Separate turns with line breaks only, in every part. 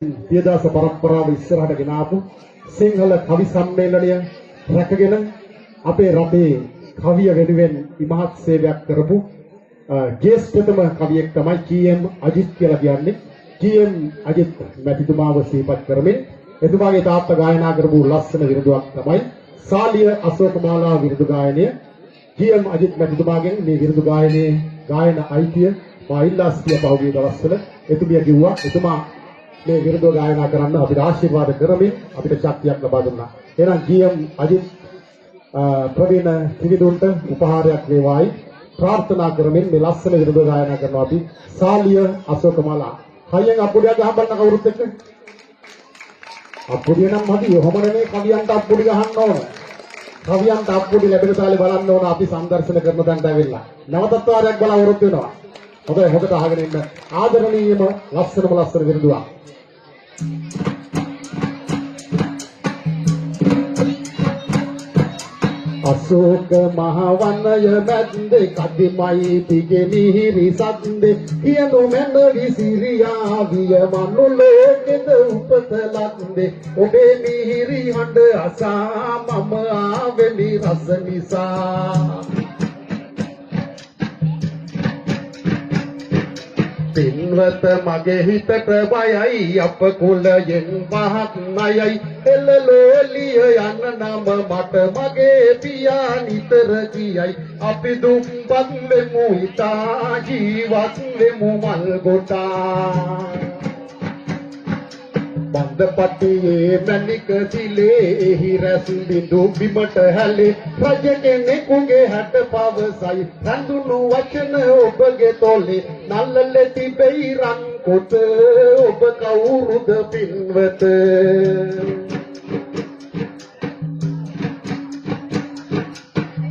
පියදාස පරම්පරාව ඉස්සරහට ගෙන ආපු සිංහල කවි සම්මේලනය රැකගෙන අපේ රටේ කවිය වෙනුවෙන් ඉමහත් සේවයක් කරපු ජේෂ්ඨතම කවියෙක් තමයි ජී.එම්. අජිත් කියලා කියන්නේ. ජී.එම්. අජිත් මැතිතුමාව සිහිපත් කරමින් එතුමාගේ තාත්තා ගායනා කරපු ලස්සන විරුදුවක් තමයි සාලිය අශෝකමාලා විරුදු ගායනය. ජී.එම්. අජිත් මැතිතුමාගෙන් මේ විරුදු ගායනයේ ගායන අයිතිය මා ඉල්ලා සිටිය පහුගිය දවස්වල එතුමිය කිව්වා එතුමා මේ විරුදුව ගායනා කරන්න අපිට ආශිර්වාද කරමින් අපිට ශක්තියක් ලබා දුන්නා. එහෙනම් ජී.එම්. අජිත් ප්‍රවීණ කිවිදුන්ට උපහාරයක් වේවායි ප්‍රාර්ථනා කරමින් මේ ලස්සන විරුදුව ගායනා කරනවා අපි සාලිය අශෝකමාලා. හයියෙන් අප්පුඩිය ගහන්න කවුරුත් එක්ක. අප්පුඩිය නම් මදි. ඔහොම නෙමෙයි කවියන්ට අප්පුඩි ගහන්න ඕන. කවියන්ට අප්පුඩි ලැබෙන තාලේ බලන්න ඕන අපි සංදර්ශන කරන තැනට ඇවිල්ලා. නැවතත් වාරයක් බලාවොරොත්තු වෙනවා. හොඳට අහගෙන ඉන්න ආදරණීයම ලස්සන විරුදුවක්. අශෝක මහවනය මැද්දේ කදිමයි පිගේ මිහිරි සද්දේ කියනු මැන විසිරියා විය මනු ලෝකෙද උපත ලද්දේ ඔබේ මිහිරි හඬ අසා මම ආවෙමි රස නිසා පින්වත මගේ හිතට බයයි අප කුලයෙන් පහක් නයයි එළලෝලිය යන නම මට මගේ පියා නිතර කියයි අපි දුක්පත් වෙමු ඉතා ජීවත් වෙමු මල් ගොටා බන්දපටියේ මැණික සිලේ එහි රැස් බිඳු බිමට හැලේ රජ කෙනෙකුගේ හැට පවසයි රඳුණු වචන ඔබගේ තොලේ නල්ලලේ තිබෙයි රන් කොට ඔබ කවුරුද පින්වත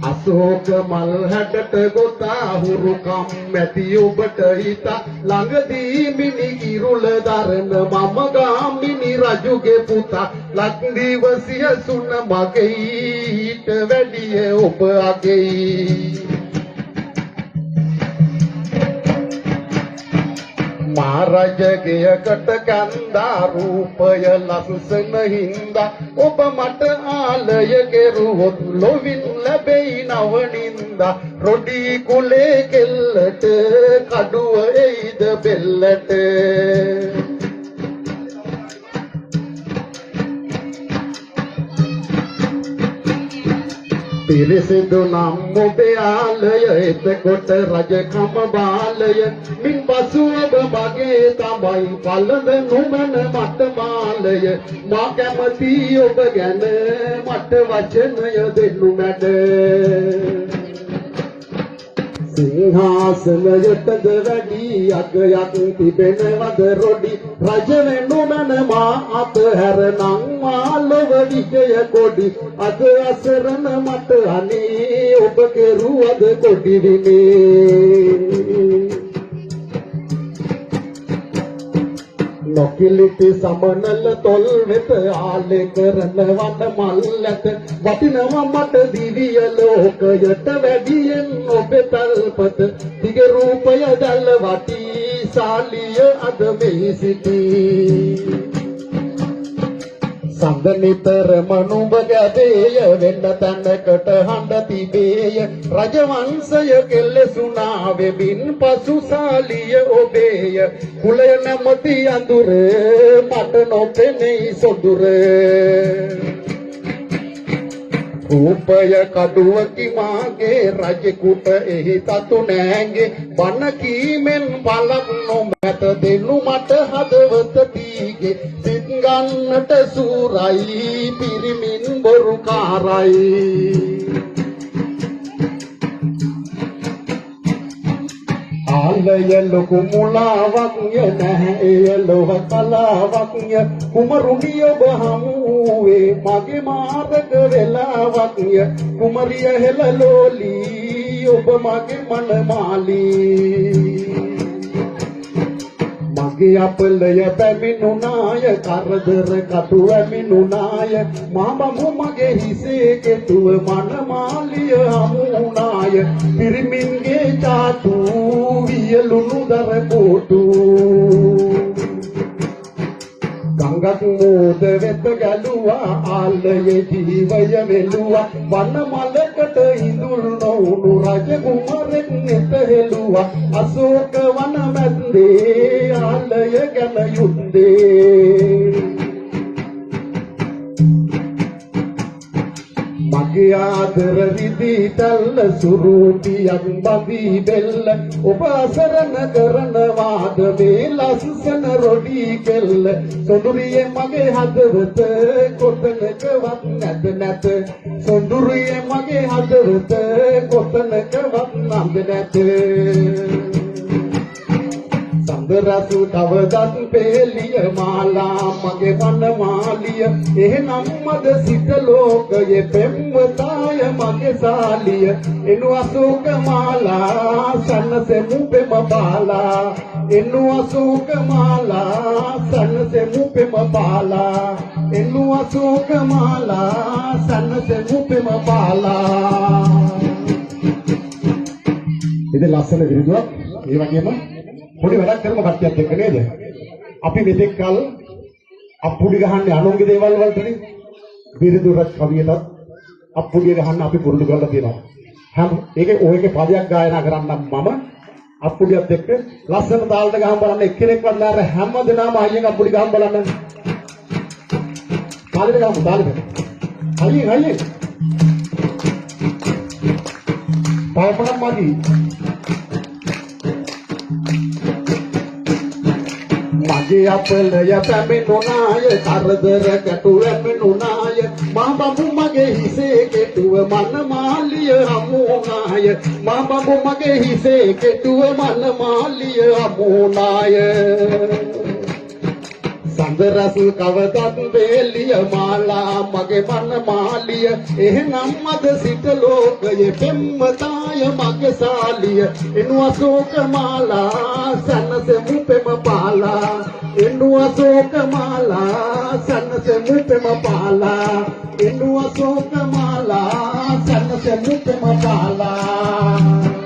අශෝක මල් හැඩට ගොතා හුරුකම් ඇති ඔබට හිතා ළඟදී මිනි කිරුල දරන මම ගාමිනි රජුගේ පුතා ලක්දිව සියසුන මගේ ඊට වැඩිය ඔබ අගෙයි මහරජගයකට කන්දා රූපය ලස්සන හින්දා ඔබ මට ආලය කෙරුවොත් ලොවින් ලැබෙයි නවනින්දා රොඩි කුලේ කෙල්ලට කඩුව එයිද බෙල්ලට පිරිසිදු නම් ඔබේ ආලය එතකොට රජකම බාලය මින් පසු ඔබ මගේ තමයි පළඳ නුමන මට මාලය මා කැමති ඔබ ගැන මට වචනය දෙන්නු මැඩ සිංහාසනයටද වැඩි අගයක් තිබෙනවද රොඩි රජ වෙනු මන මා අතහැරනම් මා ලොව විජය කොඩි අද අසරණ මට අනේ ඔබ කෙරුවද කොඩි විනේ නොකිලිටි සමනල තොල් වෙත ආලේ කරන වන මල් ඇත වටිනවා මට දිවිය ලෝකයට වැඩියෙන් ඔබේ තල්පත දිග රූපය දැල් වටි සාලිය අද මෙහි සිටී සඳනිතරම නුඹ ගැබේය වෙන්න තැනකට හඬ තිබේය රජවංශය කෙල්ලෙසුනා වෙමින් පසු සාලිය ඔබේය කුලය නැමති අඳුර මට නොපෙනෙයි සොඳුර රූපය කඩුවකි මාගේ රජෙකුට එහි තතු නෑගේ බන කීමෙන් පලක් නොමැත දෙනු මට හදවත දීගේ සිත් ගන්නට සූරයි පිරිමින් බොරු කාරයි ආලය ලොකු මුලාවක් නැහැ එය ලොව කලාවක් කුමරුනි ඔබ හමුවේ මගේ මාර්ග වෙලාවක් කුමරිය හෙළලෝලි ඔබ මගේ මනමාලී මගේ අපලය පැමිණුනාය කරදර කටු ඇමිණුනාය මාමමු මගේ හිසේ කෙටුව මනමාලිය හමුනාය පිරිමින්ගේ චාතු වියලුණු දර කොටු ගංගක් මෝද වෙත ගැලුවා ආලයේ ජීවය වෙලුවා වන මලකට ඉඳුල් නොඋණු රජ කුමරෙක් නෙත හෙළුවා අශෝක වන මැද්දේ ආලය ගැන යුද්ධේ මගේ ආදර විදී තල්ල සුරුටියක් බඳී බෙල්ල ඔබ අසරණ කරනවාද මේ ලස්සන රොඩි කෙල්ල සොඳුරියේ මගේ හදවත කොතනකවත් නැද නැත සොඳුරියේ මගේ හදවත කොතනකවත් නැද නැත සඳරසු තවදත් පෙළිය මාලා මගේ වන මාලිය එහෙනම් මද සිට ලෝකයේ පෙම්වතාය මගේ සාලිය එනු අශෝක මාලා සන්නසෙමු පෙම බාලා එනු අශෝක මාලා සන්නසෙමු පෙම බාලා එනු අශෝක මාලා සන්නසෙමු පෙම බාලා ඉතින් ලස්සන විරුදුවක් ඒ වගේම පොඩි වැඩක් කරමු කට්ටියත් එක්ක නේද? අපි මෙතෙක් කල අප්පුඩි ගහන්නේ අනුන්ගේ දේවල් වලටනේ. බිරිඳු රත් කවියටත් අප්පුඩිය ගහන්න අපි පුරුදු කරලා තියෙනවා. ඒකේ පදයක් ගායනා කරන්නම් මම අප්පුඩියත් එක්ක ලස්සන තාලට ගහන් බලන්න එක්කෙනෙක්වත් නෑ හැම දිනම අයියෙන් අප්පුඩි ගහන් බලන්න. තාලෙට ගහමු තාලෙට. අයියෙන් පාපණක් මදි. මගේ අපලය පැමිණුණාය කරදර ගැටු පැමිණුණාය මා බඹු මගේ හිසේ කෙටුව මන මාලිය හමුණාය මා බඹු මගේ හිසේ කෙටුව මන මාලිය හමුණාය සඳරසු කවදත් වේලිය මාලා මගේ මන මාලිය එහෙනම් මද සිට ලෝකයේ පෙම්වතාය මගේ සාලිය එනු අශෝක මාලා සන්නසෙමු පෙම පාලා එනු අශෝක මාලා සන්නසෙමු පෙම පාලා එනු අශෝක මාලා සන්නසෙමු පෙම පාලා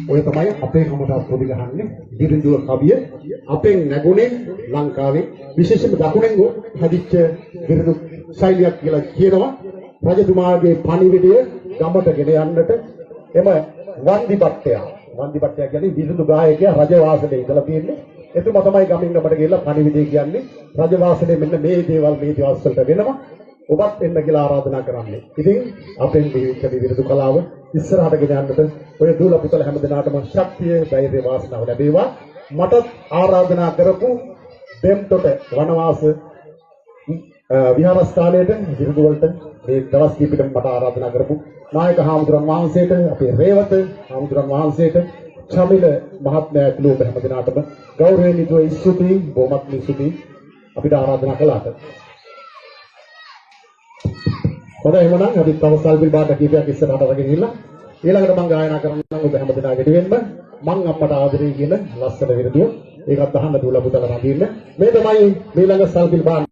ඔය තමයි අපේ කමට පොඩි ගහන්නේ බිරිඳුව කවිය අපෙන් නැගුණේ ලංකාවේ විශේෂම දකුණෙන් හදිච්ච බිරිඳු ශෛලියක් කියලා කියනවා රජතුමාගේ පණිවිඩය ගමට ගෙන යන්නට එම වන්දිපට්ටය කියන්නේ බිරිඳු ගායකයා රජවාසලේ ඉඳලා තියෙන්නේ එතුමා තමයි ගමින් ගමට ගිහලා පණිවිඩය කියන්නේ රජවාසලේ මෙන්න මේ දේවල් මේ දවස් වලට වෙනවා ඔබත් එන්න කියලා ආරාධනා කරන්නේ. ඉතින් අපෙන් දීවිච්ච විරුදු කලාව ඉස්සරහට ගෙන යන්නට ඔය දූල පුතල හැම දිනාටම ශක්තිය, ධෛර්ය, වාසනාව ලැබේවා. මට ආරාධනා කරපු දෙම්තොට වනවාස විහාරස්ථානයේ විරුදු වලට මේ දවස් කිහිපෙකට මට ආරාධනා කරපු නායක හාමුදුරන් වහන්සේට, අපේ රේවත හාමුදුරන් වහන්සේට, චමිල මහත්මයා ඇතුළු ඔබ හැම දිනාටම ගෞරවණීය ස්තුතියි, බොහොමත් ස්තුතියි අපිට ආරාධනා කළාට. හොඳයි එහෙනම් අපි තව සල්බිල් බාට කීපයක් ඉස්සරහට අරගෙන ගිහිල්ලා ඊළඟට මම ගායනා කරන්නම් ඔබ හැම දිනා ගෙඩිවෙන්න මං අම්මට ආදරේ කියන ලස්සන විරුදුව ඒකත් අහන්න දුවලා පුතලා රඳින්න මේ තමයි ඊළඟ සල්බිල් බාට